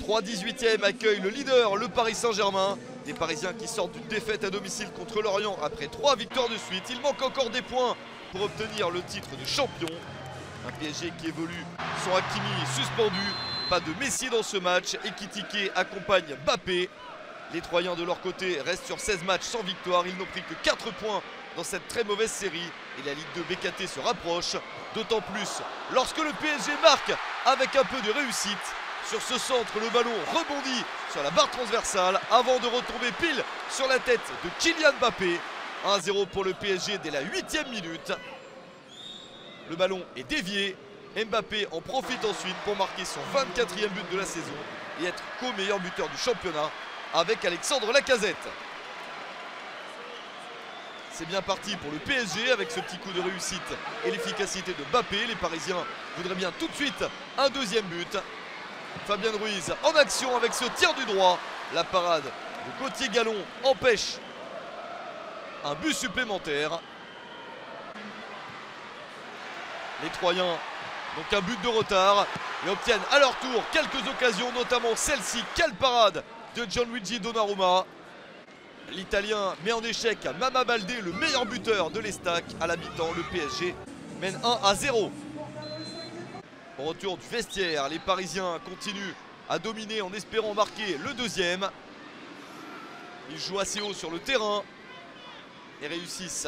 3-18e accueille le leader, le Paris Saint-Germain. Des Parisiens qui sortent d'une défaite à domicile contre Lorient après 3 victoires de suite. Il manque encore des points pour obtenir le titre de champion. Un PSG qui évolue sans Hakimi suspendu. Pas de Messi dans ce match. Ekitike accompagne Mbappé. Les Troyens de leur côté restent sur 16 matchs sans victoire. Ils n'ont pris que 4 points dans cette très mauvaise série. Et la Ligue 2 BKT se rapproche. D'autant plus lorsque le PSG marque avec un peu de réussite. Sur ce centre, le ballon rebondit sur la barre transversale avant de retomber pile sur la tête de Kylian Mbappé. 1-0 pour le PSG dès la 8e minute. Le ballon est dévié. Mbappé en profite ensuite pour marquer son 24e but de la saison et être co-meilleur buteur du championnat avec Alexandre Lacazette. C'est bien parti pour le PSG avec ce petit coup de réussite et l'efficacité de Mbappé. Les Parisiens voudraient bien tout de suite un deuxième but. Fabien Ruiz en action avec ce tir du droit. La parade de Gauthier Gallon empêche un but supplémentaire. Les Troyens donc un but de retard et obtiennent à leur tour quelques occasions, notamment celle-ci. Quelle parade de Gianluigi Donnarumma. L'Italien met en échec Mama Baldé, le meilleur buteur de l'Estac. À la mi-temps, le PSG mène 1-0. Au retour du vestiaire, les Parisiens continuent à dominer en espérant marquer le deuxième. Ils jouent assez haut sur le terrain et réussissent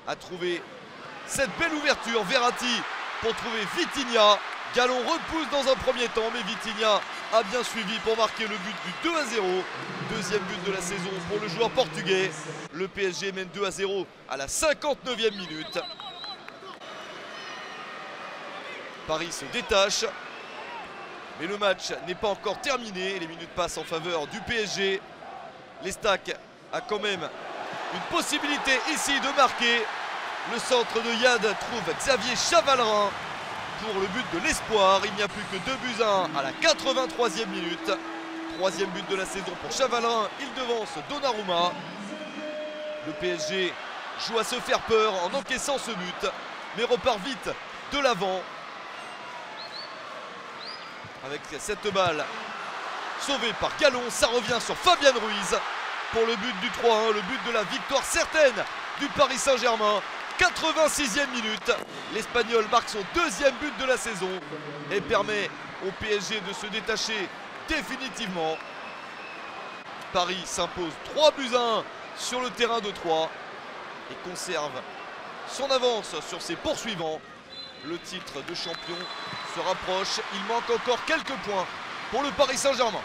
à trouver cette belle ouverture. Verratti pour trouver Vitinha. Gallon repousse dans un premier temps, mais Vitinha a bien suivi pour marquer le but du 2-0. Deuxième but de la saison pour le joueur portugais. Le PSG mène 2-0 à la 59e minute. Paris se détache, mais le match n'est pas encore terminé. Les minutes passent en faveur du PSG. L'Estac a quand même une possibilité ici de marquer. Le centre de Yad trouve Xavier Chavalrin pour le but de l'espoir. Il n'y a plus que 2-1 à la 83e minute. Troisième but de la saison pour Chavalrin. Il devance Donnarumma. Le PSG joue à se faire peur en encaissant ce but, mais repart vite de l'avant. Avec cette balle sauvée par Gallon, ça revient sur Fabien Ruiz pour le but du 3-1, le but de la victoire certaine du Paris Saint-Germain. 86e minute, l'Espagnol marque son deuxième but de la saison et permet au PSG de se détacher définitivement. Paris s'impose 3-1 sur le terrain de Troyes et conserve son avance sur ses poursuivants. Le titre de champion se rapproche, il manque encore quelques points pour le Paris Saint-Germain.